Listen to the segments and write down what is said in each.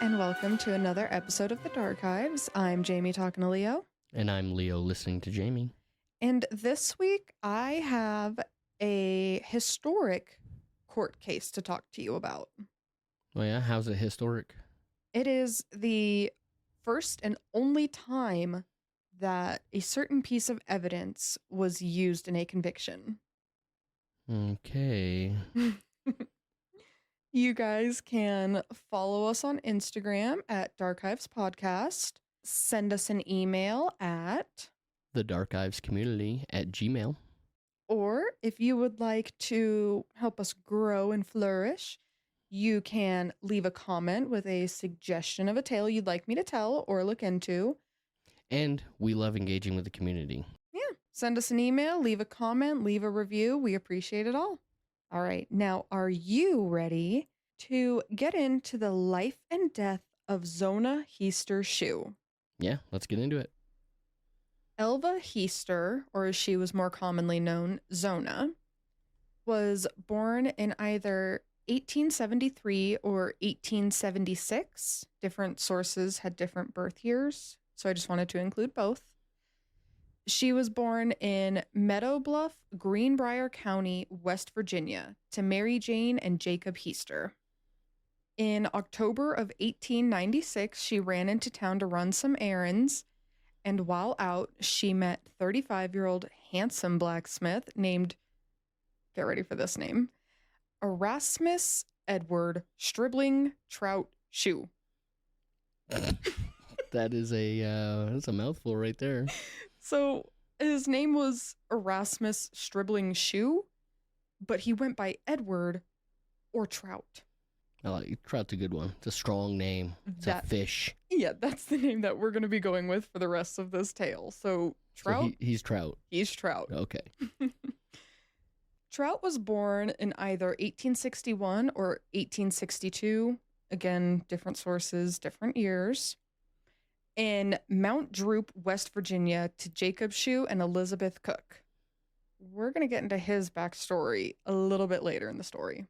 and welcome to another episode of the Darkives. I'm Jamie talking to Leo. And I'm Leo listening to Jamie. And this week I have a historic court case to talk to you about. Oh yeah? How's it historic? It is the first and only time that a certain piece of evidence was used in a conviction. Okay. You guys can follow us on Instagram at Darkives Podcast. Send us an email at thedarkivescommunity@gmail. Or if you would like to help us grow and flourish, you can leave a comment with a suggestion of a tale you'd like me to tell or look into. And we love engaging with the community. Yeah, send us an email, leave a comment, leave a review. We appreciate it all. All right, now are you ready to get into the life and death of Zona Heaster Shue? Yeah, let's get into it. Elva Heaster, or as she was more commonly known, Zona, was born in either 1873 or 1876. Different sources had different birth years, so I just wanted to include both. She was born in Meadow Bluff, Greenbrier County, West Virginia, to Mary Jane and Jacob Heaster. In October of 1896, she ran into town to run some errands, and while out, she met 35-year-old handsome blacksmith named, get ready for this name, Erasmus Edward Stribling Trout Shue. That's a mouthful right there. So his name was Erasmus Stribling Shue, but he went by Edward or Trout. I like Trout's a good one. It's a strong name. It's a fish. Yeah, that's the name that we're going to be going with for the rest of this tale. So Trout. So he's Trout. He's Trout. Okay. Trout was born in either 1861 or 1862. Again, different sources, different years. In Mount Drupe, West Virginia, to Jacob Shue and Elizabeth Cook. We're going to get into his backstory a little bit later in the story.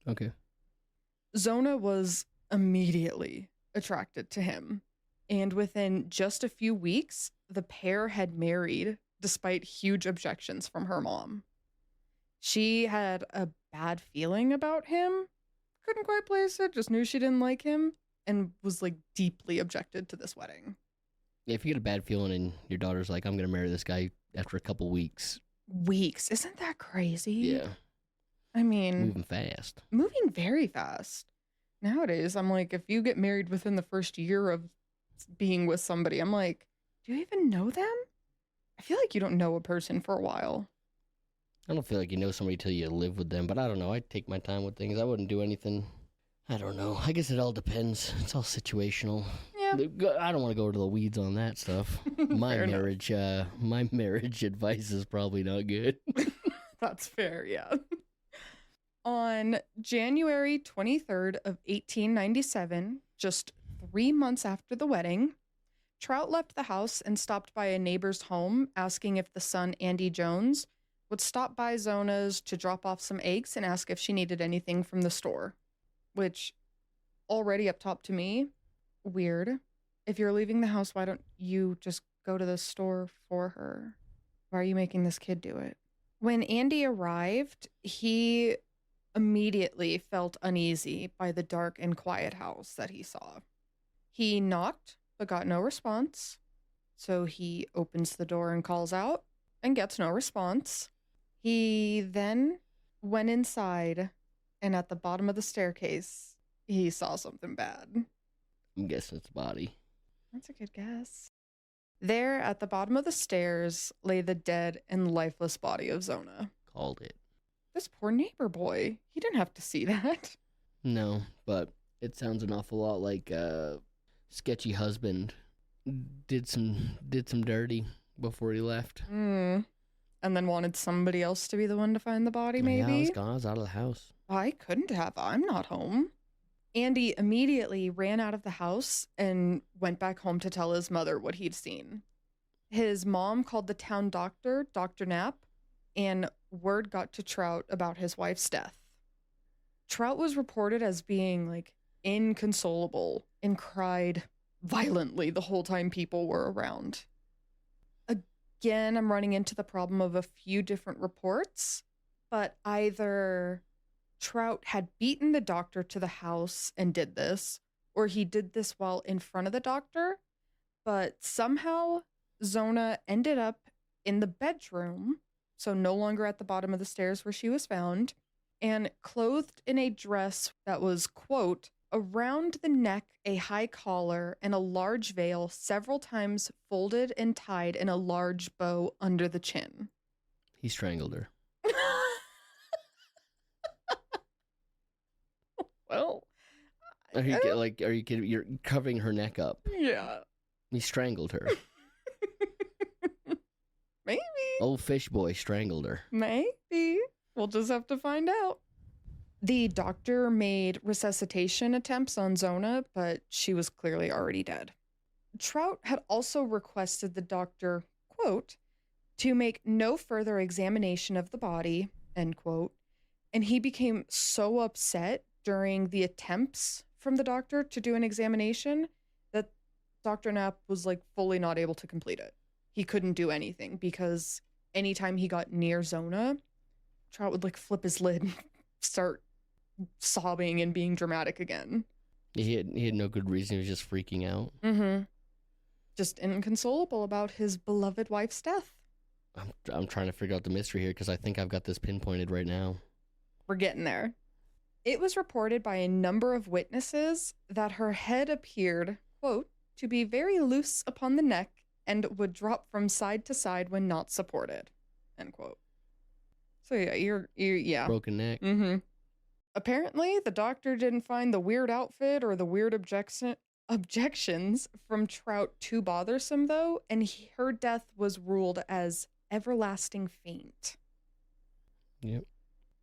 Okay. Zona was immediately attracted to him, and within just a few weeks, the pair had married despite huge objections from her mom. She had a bad feeling about him, couldn't quite place it, just knew she didn't like him, and was like deeply objected to this wedding. Yeah, if you get a bad feeling and your daughter's like, I'm going to marry this guy after a couple weeks. Weeks? Isn't that crazy? Yeah. I mean, moving fast. Moving very fast. Nowadays, I'm like, if you get married within the first year of being with somebody, I'm like, do you even know them? I feel like you don't know a person for a while. I don't feel like you know somebody till you live with them, but I don't know. I take my time with things. I wouldn't do anything. I don't know. I guess it all depends. It's all situational. Yeah. I don't want to go to the weeds on that stuff. My marriage advice is probably not good. That's fair, yeah. On January 23rd of 1897, just 3 months after the wedding, Trout left the house and stopped by a neighbor's home asking if the son, Andy Jones, would stop by Zona's to drop off some eggs and ask if she needed anything from the store. Which, already up top to me, weird. If you're leaving the house, why don't you just go to the store for her? Why are you making this kid do it? When Andy arrived, he immediately felt uneasy by the dark and quiet house that he saw. He knocked, but got no response. So he opens the door and calls out and gets no response. He then went inside, and at the bottom of the staircase, he saw something bad. I'm guessing it's a body. That's a good guess. There, at the bottom of the stairs, lay the dead and lifeless body of Zona. Called it. This poor neighbor boy. He didn't have to see that. No, but it sounds an awful lot like a sketchy husband did some dirty before he left. And then wanted somebody else to be the one to find the body, maybe? Yeah, I was gone. I was out of the house. I couldn't have. I'm not home. Andy immediately ran out of the house and went back home to tell his mother what he'd seen. His mom called the town doctor, Dr. Knapp, and word got to Trout about his wife's death. Trout was reported as being like inconsolable and cried violently the whole time people were around. Again, I'm running into the problem of a few different reports, but either Trout had beaten the doctor to the house and did this, or he did this while in front of the doctor, but somehow Zona ended up in the bedroom, so no longer at the bottom of the stairs where she was found, and clothed in a dress that was, quote, around the neck, a high collar, and a large veil several times folded and tied in a large bow under the chin. He strangled her. Well, Are you kidding? You're covering her neck up. Yeah. He strangled her. Maybe. Old fish boy strangled her. Maybe. We'll just have to find out. The doctor made resuscitation attempts on Zona, but she was clearly already dead. Trout had also requested the doctor, quote, to make no further examination of the body, end quote, and he became so upset during the attempts from the doctor to do an examination that Dr. Knapp was like fully not able to complete it. He couldn't do anything because anytime he got near Zona, Trout would like flip his lid and start sobbing and being dramatic again. He had no good reason. He was just freaking out. Mm-hmm. Just inconsolable about his beloved wife's death. I'm trying to figure out the mystery here because I think I've got this pinpointed right now. We're getting there. It was reported by a number of witnesses that her head appeared, quote, to be very loose upon the neck and would drop from side to side when not supported, end quote. So yeah, you're yeah. Broken neck. Mm-hmm. Apparently, the doctor didn't find the weird outfit or the weird objections from Trout too bothersome, though, and her death was ruled as everlasting faint. Yep.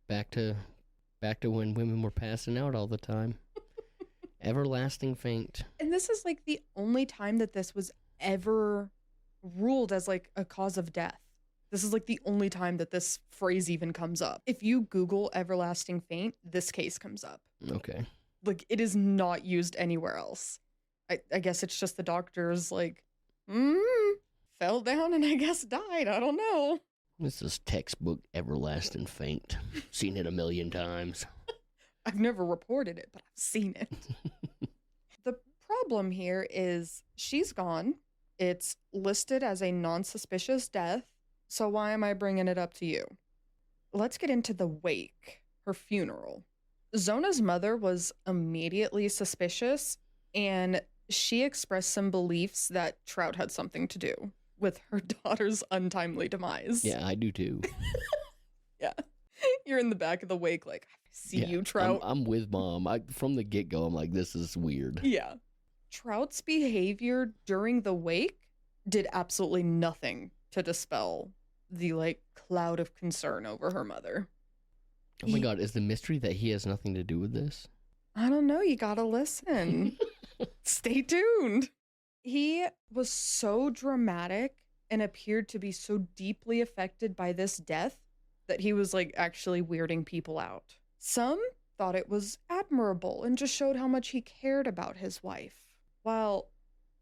Back to when women were passing out all the time. Everlasting faint. And this is like the only time that this was ever ruled as like a cause of death. This is like the only time that this phrase even comes up. If you Google everlasting faint, this case comes up. Okay. Like, it is not used anywhere else. I guess it's just the doctors like, fell down and I guess died. I don't know. This is textbook everlasting faint. Seen it a million times. I've never reported it, but I've seen it. The problem here is she's gone. It's listed as a non-suspicious death. So why am I bringing it up to you? Let's get into the wake, her funeral. Zona's mother was immediately suspicious, and she expressed some beliefs that Trout had something to do with her daughter's untimely demise. Yeah, I do too. Yeah. You're in the back of the wake like, I see you, Trout. I'm with Mom. From the get-go, I'm like, this is weird. Yeah. Trout's behavior during the wake did absolutely nothing to dispel the like cloud of concern over her mother. Oh my God, is the mystery that he has nothing to do with this? I don't know. You gotta listen. Stay tuned. He was so dramatic and appeared to be so deeply affected by this death that he was like actually weirding people out. Some thought it was admirable and just showed how much he cared about his wife, while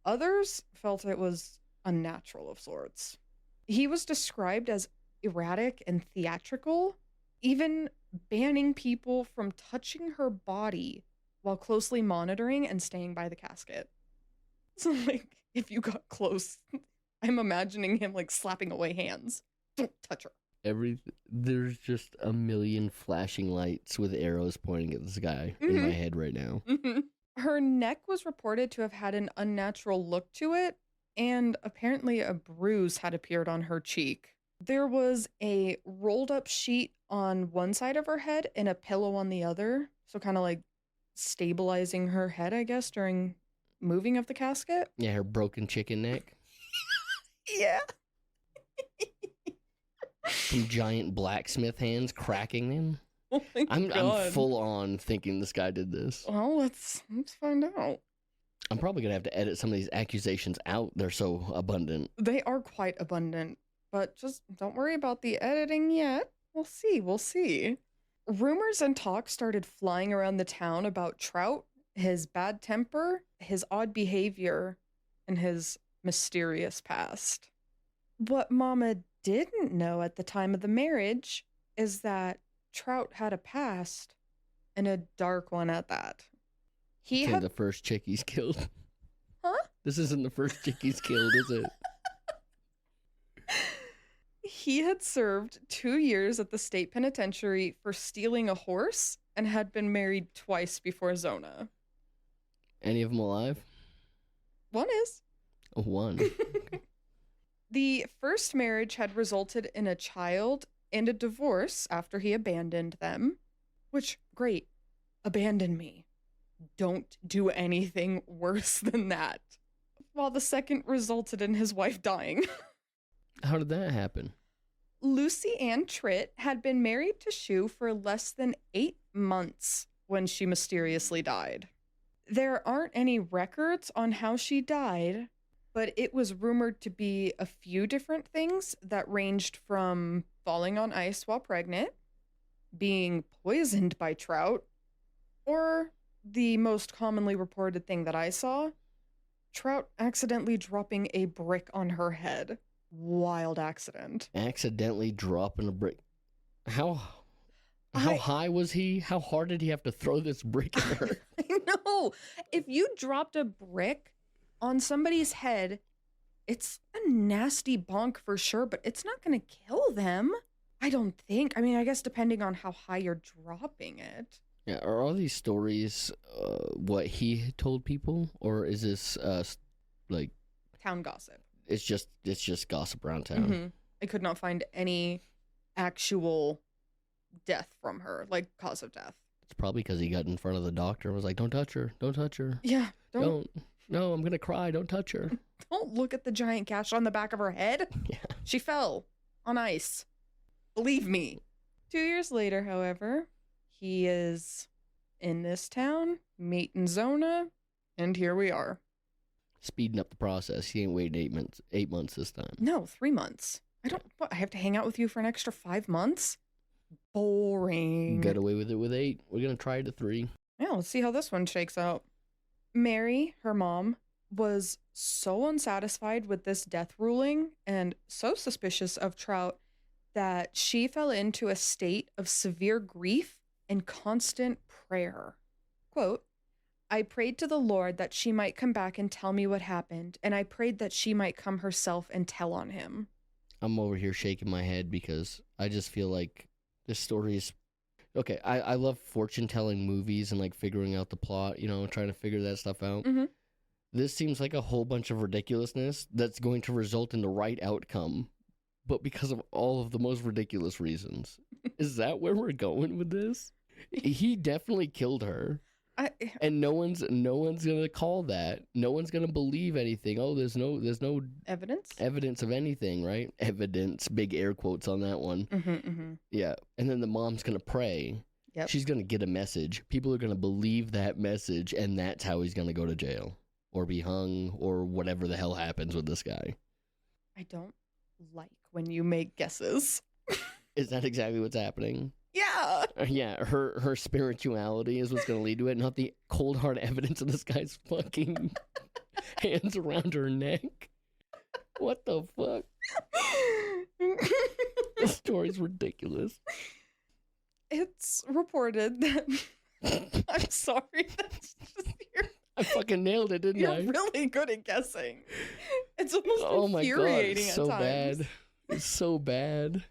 others felt it was unnatural of sorts. He was described as erratic and theatrical, even banning people from touching her body while closely monitoring and staying by the casket. So, like, if you got close, I'm imagining him, like, slapping away hands. Don't touch her. There's just a million flashing lights with arrows pointing at this guy in my head right now. Mm-hmm. Her neck was reported to have had an unnatural look to it, and apparently a bruise had appeared on her cheek. There was a rolled up sheet on one side of her head and a pillow on the other, so kind of like stabilizing her head, I guess, during moving of the casket. Yeah, her broken chicken neck. Yeah. Some giant blacksmith hands cracking them. Oh my God. I'm full on thinking this guy did this. Well, let's find out. I'm probably gonna have to edit some of these accusations out. They're so abundant. They are quite abundant, but just don't worry about the editing yet. We'll see. Rumors and talk started flying around the town about Trout his bad temper, his odd behavior, and his mysterious past. What Mama didn't know at the time of the marriage is that Trout had a past, and a dark one at that. He This ain't had. the first chick he's killed. Huh? This isn't the first chick he's killed, is it? He had served 2 years at the state penitentiary for stealing a horse and had been married twice before Zona. Any of them alive? One is. Oh, one. The first marriage had resulted in a child and a divorce after he abandoned them. Which, great. Abandon me. Don't do anything worse than that. While the second resulted in his wife dying. How did that happen? Lucy Ann Tritt had been married to Shue for less than 8 months when she mysteriously died. There aren't any records on how she died, but it was rumored to be a few different things that ranged from falling on ice while pregnant, being poisoned by Trout, or the most commonly reported thing that I saw, Trout accidentally dropping a brick on her head. Wild accident. Accidentally dropping a brick. How high was he? How hard did he have to throw this brick at her? I know. If you dropped a brick on somebody's head, it's a nasty bonk for sure, but it's not going to kill them. I don't think. I mean, I guess depending on how high you're dropping it. Yeah, are all these stories what he told people, or is this like Town gossip. it's just gossip around town? Mm-hmm. I could not find any actual death from her, like cause of death. It's probably because he got in front of the doctor and was like, "Don't touch her, don't touch her." Yeah, Don't. No, I'm gonna cry. Don't touch her. don't look at the giant gash on the back of her head. Yeah. She fell on ice. Believe me. 2 years later, however, he is in this town, meeting Zona, and here we are. Speeding up the process. He ain't waiting 8 months this time. No, 3 months. I have to hang out with you for an extra 5 months? Boring. Got away with it with 8. We're gonna try it to 3. Yeah, let's see how this one shakes out. Mary, her mom, was so unsatisfied with this death ruling and so suspicious of Trout that she fell into a state of severe grief and constant prayer. Quote, I prayed to the Lord that she might come back and tell me what happened, and I prayed that she might come herself and tell on him. I'm over here shaking my head because I just feel like this story is... Okay, I love fortune-telling movies and, like, figuring out the plot, you know, trying to figure that stuff out. Mm-hmm. This seems like a whole bunch of ridiculousness that's going to result in the right outcome, but because of all of the most ridiculous reasons. Is that where we're going with this? He definitely killed her. And no one's gonna call that. No one's gonna believe anything. Oh, there's no evidence of anything, right? Evidence, big air quotes on that one. Mm-hmm, mm-hmm. Yeah, and then the mom's gonna pray. Yep. She's gonna get a message. People are gonna believe that message, and that's how he's gonna go to jail or be hung or whatever the hell happens with this guy. I don't like when you make guesses. Is that exactly what's happening? Yeah. Yeah, her spirituality is what's going to lead to it, not the cold hard evidence of this guy's fucking hands around her neck. What the fuck? This story's ridiculous. It's reported that... I'm sorry. That's just I fucking nailed it, didn't I? You're really good at guessing. It's almost infuriating it's so at times. bad. It's so bad.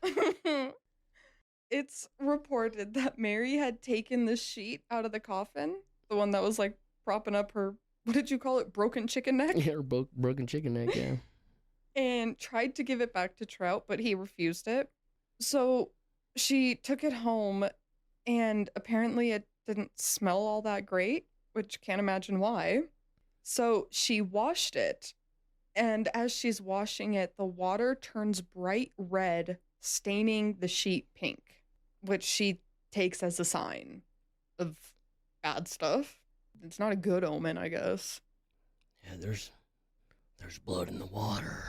It's reported that Mary had taken the sheet out of the coffin, the one that was like propping up her, what did you call it, broken chicken neck? Yeah, her broken chicken neck, yeah. And tried to give it back to Trout, but he refused it. So she took it home, and apparently it didn't smell all that great, which can't imagine why. So she washed it, and as she's washing it, the water turns bright red, staining the sheet pink, which she takes as a sign of bad stuff. It's not a good omen, I guess. Yeah, there's blood in the water.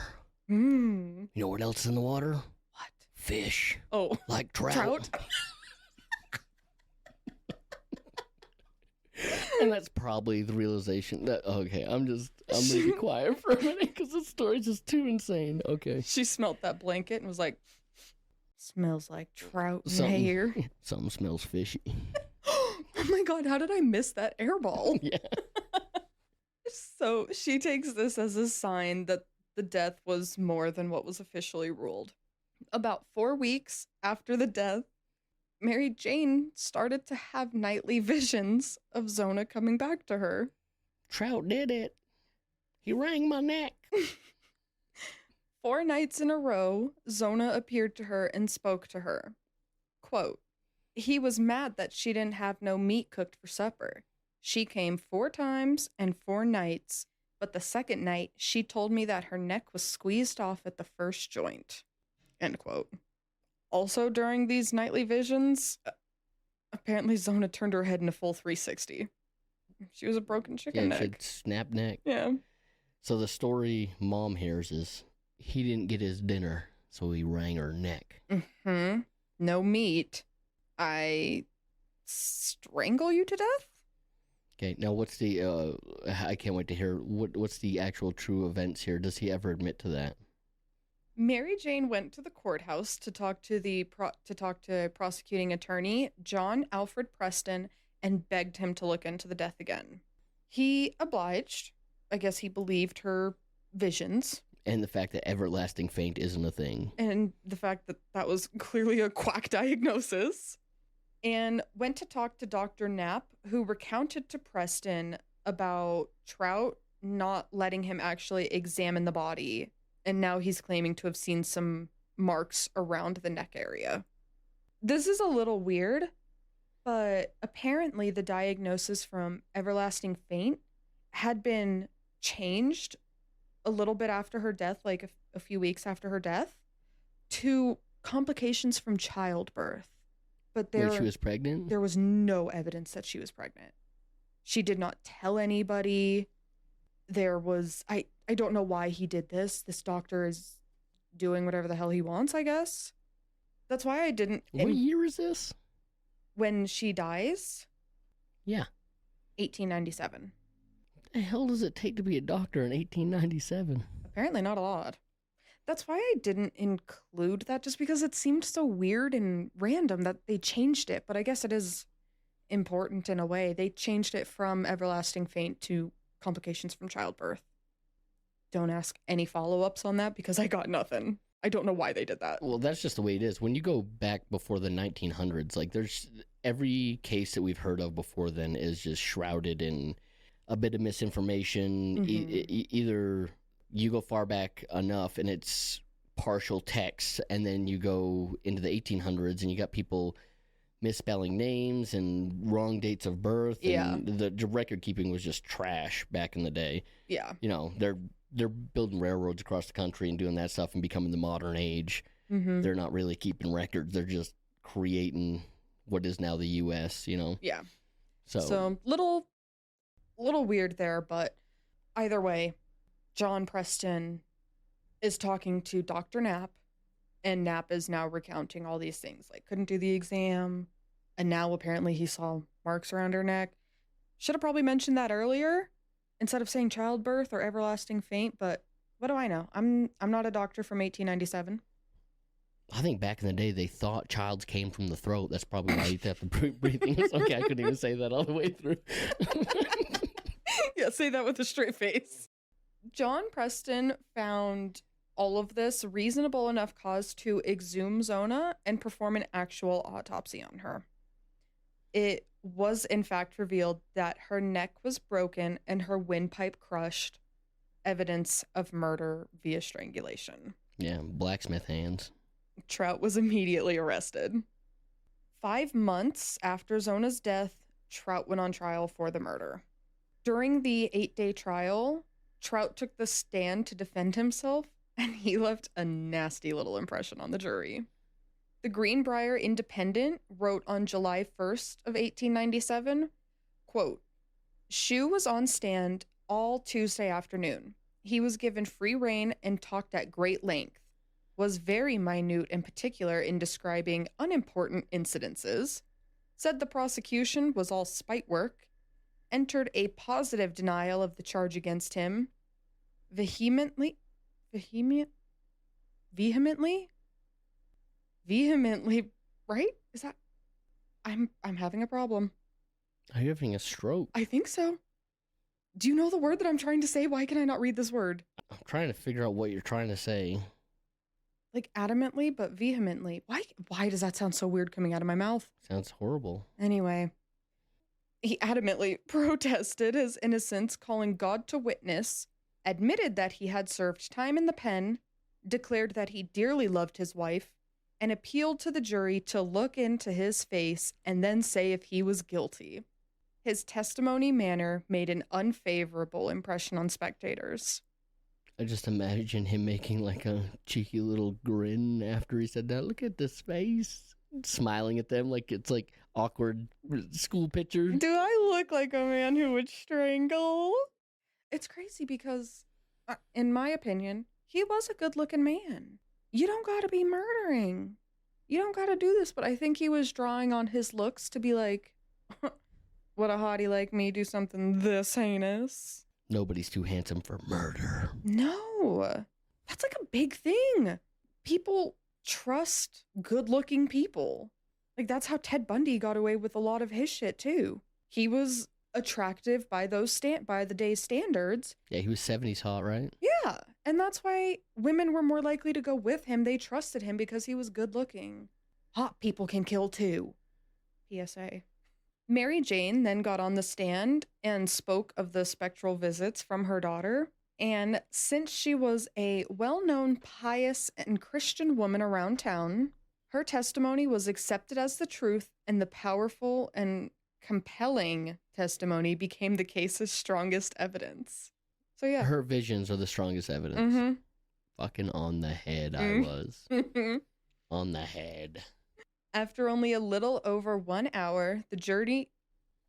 You know what else is in the water? What? Fish. Oh. Like trout. And that's probably the realization that, okay, I'm going to be quiet for a minute because the story's just too insane. Okay. She smelt that blanket and was like, smells like trout in here. Something smells fishy. Oh my God, how did I miss that airball? Yeah. So she takes this as a sign that the death was more than what was officially ruled. About 4 weeks after the death, Mary Jane started to have nightly visions of Zona coming back to her. Trout did it. He wrung my neck. 4 nights in a row, Zona appeared to her and spoke to her. Quote, he was mad that she didn't have no meat cooked for supper. She came 4 times and 4 nights, but the second night she told me that her neck was squeezed off at the first joint. End quote. Also, during these nightly visions, apparently Zona turned her head in a full 360. She was a broken chicken neck. Yeah, she had snap neck. Yeah. So the story Mom hears is he didn't get his dinner, so he wrung her neck. Mm-hmm. No meat. I strangle you to death? Okay, now what's the, I can't wait to hear, what's the actual true events here? Does he ever admit to that? Mary Jane went to the courthouse to talk to prosecuting attorney John Alfred Preston and begged him to look into the death again. He obliged. I guess he believed her visions. And the fact that everlasting faint isn't a thing. And the fact that that was clearly a quack diagnosis. And went to talk to Dr. Knapp, who recounted to Preston about Trout not letting him actually examine the body. And now he's claiming to have seen some marks around the neck area. This is a little weird, but apparently the diagnosis from everlasting faint had been changed a little bit after her death, like a few weeks after her death, to complications from childbirth. But Wait, she was pregnant? There was no evidence that she was pregnant. She did not tell anybody. There was, I don't know why he did this. This doctor is doing whatever the hell he wants, I guess. That's why I didn't. What year is this? When she dies? Yeah. 1897. What the hell does it take to be a doctor in 1897? Apparently not a lot. That's why I didn't include that, just because it seemed so weird and random that they changed it. But I guess it is important in a way. They changed it from everlasting faint to complications from childbirth. Don't ask any follow-ups on that because I got nothing. I don't know why they did that. Well, that's just the way it is. When you go back before the 1900s, like there's every case that we've heard of before then is just shrouded in a bit of misinformation. Mm-hmm. Either you go far back enough and it's partial text, and then you go into the 1800s and you got people misspelling names and wrong dates of birth. Yeah. And the record keeping was just trash back in the day. Yeah. You know, they're building railroads across the country and doing that stuff and becoming the modern age. Mm-hmm. They're not really keeping records. They're just creating what is now the U.S., you know? Yeah. So little weird there, but either way, John Preston is talking to Dr. Knapp, and Knapp is now recounting all these things, like couldn't do the exam, and now apparently he saw marks around her neck. Should have probably mentioned that earlier instead of saying childbirth or everlasting faint, but what do I know? I'm not a doctor from 1897. I think back in the day they thought childs came from the throat. That's probably why you have to breathing. Okay, I couldn't even say that all the way through. Yeah, say that with a straight face. John Preston found all of this reasonable enough cause to exhume Zona and perform an actual autopsy on her. It was in fact revealed that her neck was broken and her windpipe crushed, evidence of murder via strangulation. Yeah, blacksmith hands. Trout was immediately arrested. 5 months after Zona's death, Trout went on trial for the murder. During the 8-day trial, Trout took the stand to defend himself, and he left a nasty little impression on the jury. The Greenbrier Independent wrote on July 1st of 1897, quote, Shue was on stand all Tuesday afternoon. He was given free rein and talked at great length, was very minute and particular in describing unimportant incidences, said the prosecution was all spite work, entered a positive denial of the charge against him, vehemently, right? Is that, I'm having a problem. Are you having a stroke? I think so. Do you know the word that I'm trying to say? Why can I not read this word? I'm trying to figure out what you're trying to say. Like adamantly, but vehemently. Why does that sound so weird coming out of my mouth? Sounds horrible. Anyway, he adamantly protested his innocence, calling God to witness, admitted that he had served time in the pen, declared that he dearly loved his wife, and appealed to the jury to look into his face and then say if he was guilty. His testimony manner made an unfavorable impression on spectators. I just imagine him making like a cheeky little grin after he said that. Look at this face. Smiling at them like it's like awkward school picture. Do I look like a man who would strangle? It's crazy because, in my opinion, he was a good-looking man. You don't gotta be murdering. You don't gotta do this, but I think he was drawing on his looks to be like, would a hottie like me do something this heinous? Nobody's too handsome for murder. No. That's like a big thing. People trust good-looking people. Like, that's how Ted Bundy got away with a lot of his shit, too. He was attractive by the day's standards. Yeah, he was 70s hot, right? Yeah. And that's why women were more likely to go with him. They trusted him because he was good-looking. Hot people can kill, too. PSA. Mary Jane then got on the stand and spoke of the spectral visits from her daughter. And since she was a well-known pious and Christian woman around town, her testimony was accepted as the truth, and the powerful and compelling testimony became the case's strongest evidence. So yeah. Her visions are the strongest evidence. Mm-hmm. Fucking on the head I was. On the head. After only a little over 1 hour, the jury.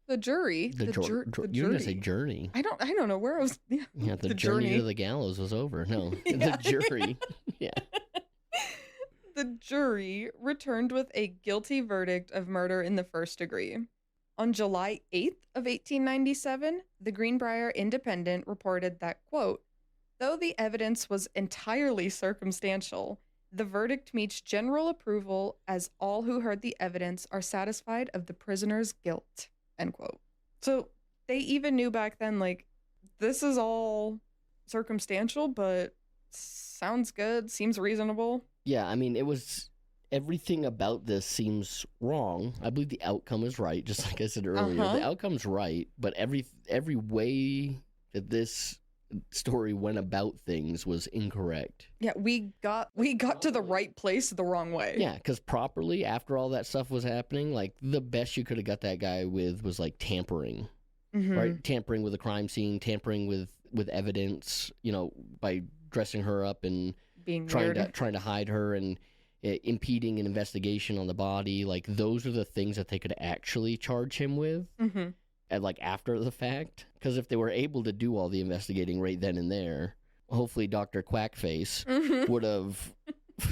You're gonna say journey. I don't know where I was. Yeah, the journey to the gallows was over. No, the jury. Yeah. The jury returned with a guilty verdict of murder in the first degree. On July 8th of 1897, the Greenbrier Independent reported that, quote, though the evidence was entirely circumstantial, the verdict meets general approval as all who heard the evidence are satisfied of the prisoner's guilt, end quote. So they even knew back then, like, this is all circumstantial, but sounds good, seems reasonable. Yeah, I mean, everything about this seems wrong. I believe the outcome is right, just like I said earlier. The outcome's right, but every way that this story went about things was incorrect. Yeah, we got to the right place the wrong way. Yeah, because properly, after all that stuff was happening, like, the best you could have got that guy with was, like, tampering. Right? Tampering with a crime scene, tampering with evidence, by dressing her up and being trying to hide her and impeding an investigation on the body. Like, those are the things that they could actually charge him with. And, like, after the fact. Because if they were able to do all the investigating right then and there, hopefully Dr. Quackface would have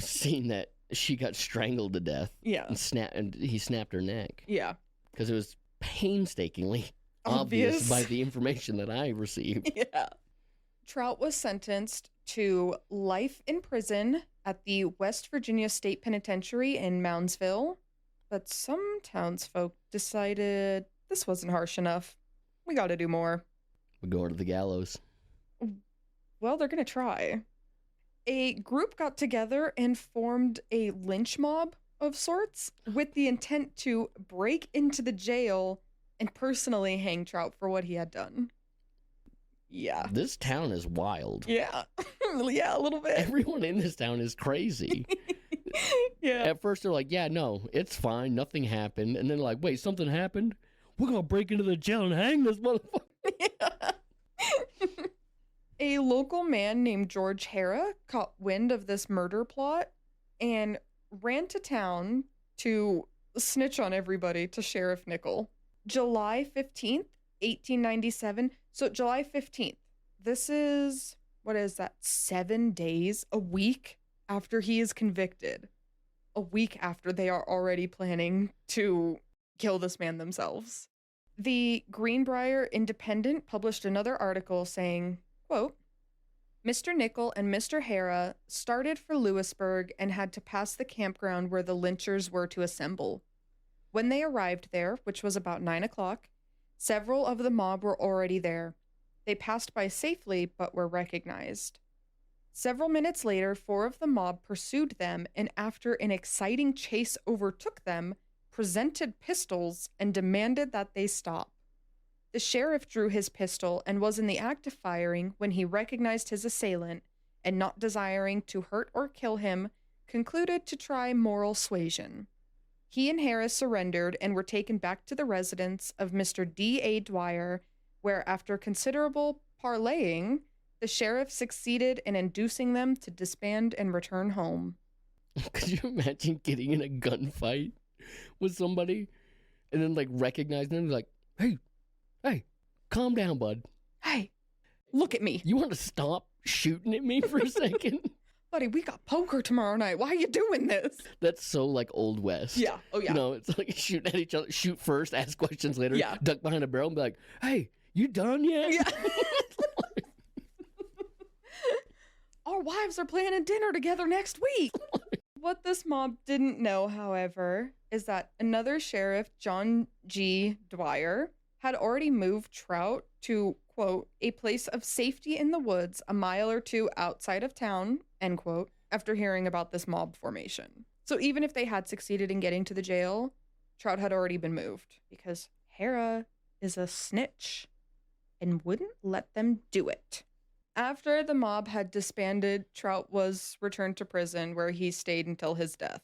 seen that she got strangled to death. Yeah. And he snapped her neck. Yeah. Because it was painstakingly obvious by the information that I received. Yeah. Trout was sentenced to life in prison at the West Virginia State Penitentiary in Moundsville, but some townsfolk decided this wasn't harsh enough. We got to do more. We're going to the gallows. Well, they're going to try. A group got together and formed a lynch mob of sorts with the intent to break into the jail and personally hang Trout for what he had done. Yeah. This town is wild. Yeah. Yeah, a little bit. Everyone in this town is crazy. Yeah. At first they're like, yeah, no, it's fine. Nothing happened. And then like, wait, something happened? We're going to break into the jail and hang this motherfucker. Yeah. A local man named George Hara caught wind of this murder plot and ran to town to snitch on everybody to Sheriff Nickel. July 15th, 1897. So July 15th, this is, what is that, 7 days, a week after he is convicted. A week after they are already planning to kill this man themselves. The Greenbrier Independent published another article saying, quote, Mr. Nickel and Mr. Hara started for Lewisburg and had to pass the campground where the lynchers were to assemble. When they arrived there, which was about 9 o'clock, several of the mob were already there. They passed by safely, but were recognized. Several minutes later, 4 of the mob pursued them and after an exciting chase overtook them, presented pistols, and demanded that they stop. The sheriff drew his pistol and was in the act of firing when he recognized his assailant and, not desiring to hurt or kill him, concluded to try moral suasion. He and Harris surrendered and were taken back to the residence of Mr. D.A. Dwyer, where, after considerable parleying, the sheriff succeeded in inducing them to disband and return home. Could you imagine getting in a gunfight with somebody and then, like, recognizing them, like, hey, calm down, bud. Hey, look at me. You want to stop shooting at me for a second? Buddy, we got poker tomorrow night. Why are you doing this? That's so, like, Old West. Yeah. Oh, yeah. You know, it's like shooting at each other. Shoot first, ask questions later. Yeah. Duck behind a barrel and be like, hey, you done yet? Yeah. Our wives are planning dinner together next week. What this mob didn't know, however, is that another sheriff, John G. Dwyer, had already moved Trout to, quote, a place of safety in the woods a mile or two outside of town, end quote, after hearing about this mob formation. So even if they had succeeded in getting to the jail, Trout had already been moved because Hara is a snitch and wouldn't let them do it. After the mob had disbanded, Trout was returned to prison where he stayed until his death.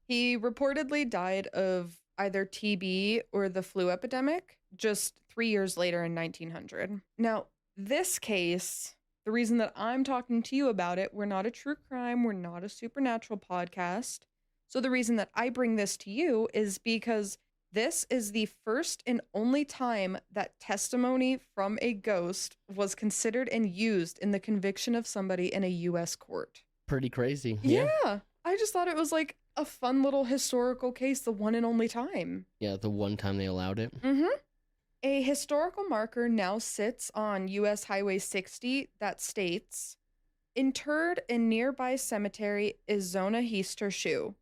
He reportedly died of either TB or the flu epidemic just 3 years later in 1900. Now, this case, the reason that I'm talking to you about it, we're not a true crime, we're not a supernatural podcast. So the reason that I bring this to you is because this is the first and only time that testimony from a ghost was considered and used in the conviction of somebody in a U.S. court. Pretty crazy. Yeah. I just thought it was like a fun little historical case, the one and only time. Yeah, the one time they allowed it. Mm-hmm. A historical marker now sits on U.S. Highway 60 that states, interred in nearby cemetery is Zona Heaster Shue.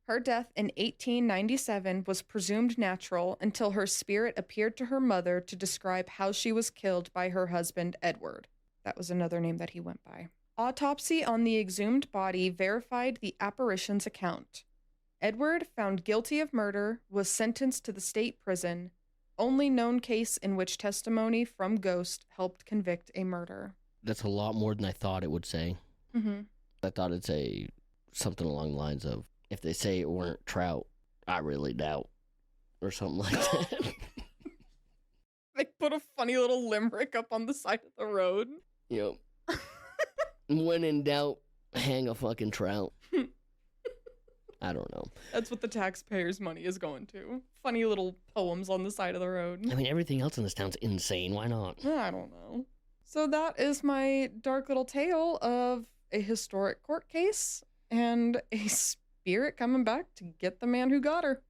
Her death in 1897 was presumed natural until her spirit appeared to her mother to describe how she was killed by her husband, Edward. That was another name that he went by. Autopsy on the exhumed body verified the apparition's account. Edward, found guilty of murder, was sentenced to the state prison, only known case in which testimony from ghost helped convict a murder. That's a lot more than I thought it would say. Mm-hmm. I thought it'd say something along the lines of, if they say it weren't Trout, I really doubt. Or something like that. They put a funny little limerick up on the side of the road. Yep. When in doubt, hang a fucking trout. I don't know. That's what the taxpayers' money is going to. Funny little poems on the side of the road. I mean, everything else in this town's insane. Why not? I don't know. So that is my dark little tale of a historic court case and a spirit coming back to get the man who got her.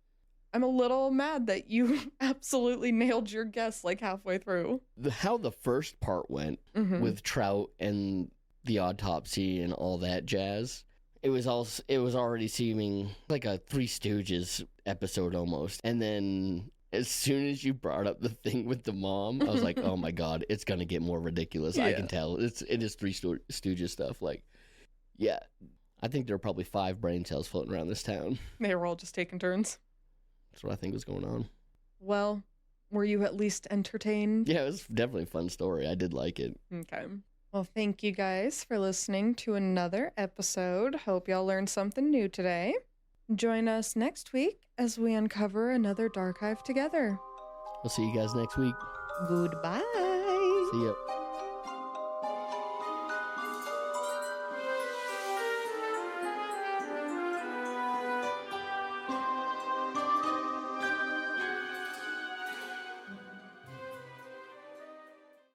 I'm a little mad that you absolutely nailed your guess like halfway through. How the first part went with Trout and the autopsy and all that jazz, it was already seeming like a Three Stooges episode almost. And then as soon as you brought up the thing with the mom, I was like, oh my God, it's going to get more ridiculous. Yeah. I can tell. It is Three Stooges stuff. Like, yeah, I think there are probably 5 brain cells floating around this town. They were all just taking turns. That's what I think was going on. Well, were you at least entertained? Yeah, it was definitely a fun story. I did like it. Okay. Well, thank you guys for listening to another episode. Hope y'all learned something new today. Join us next week as we uncover another Darkive together. We'll see you guys next week. Goodbye. See ya.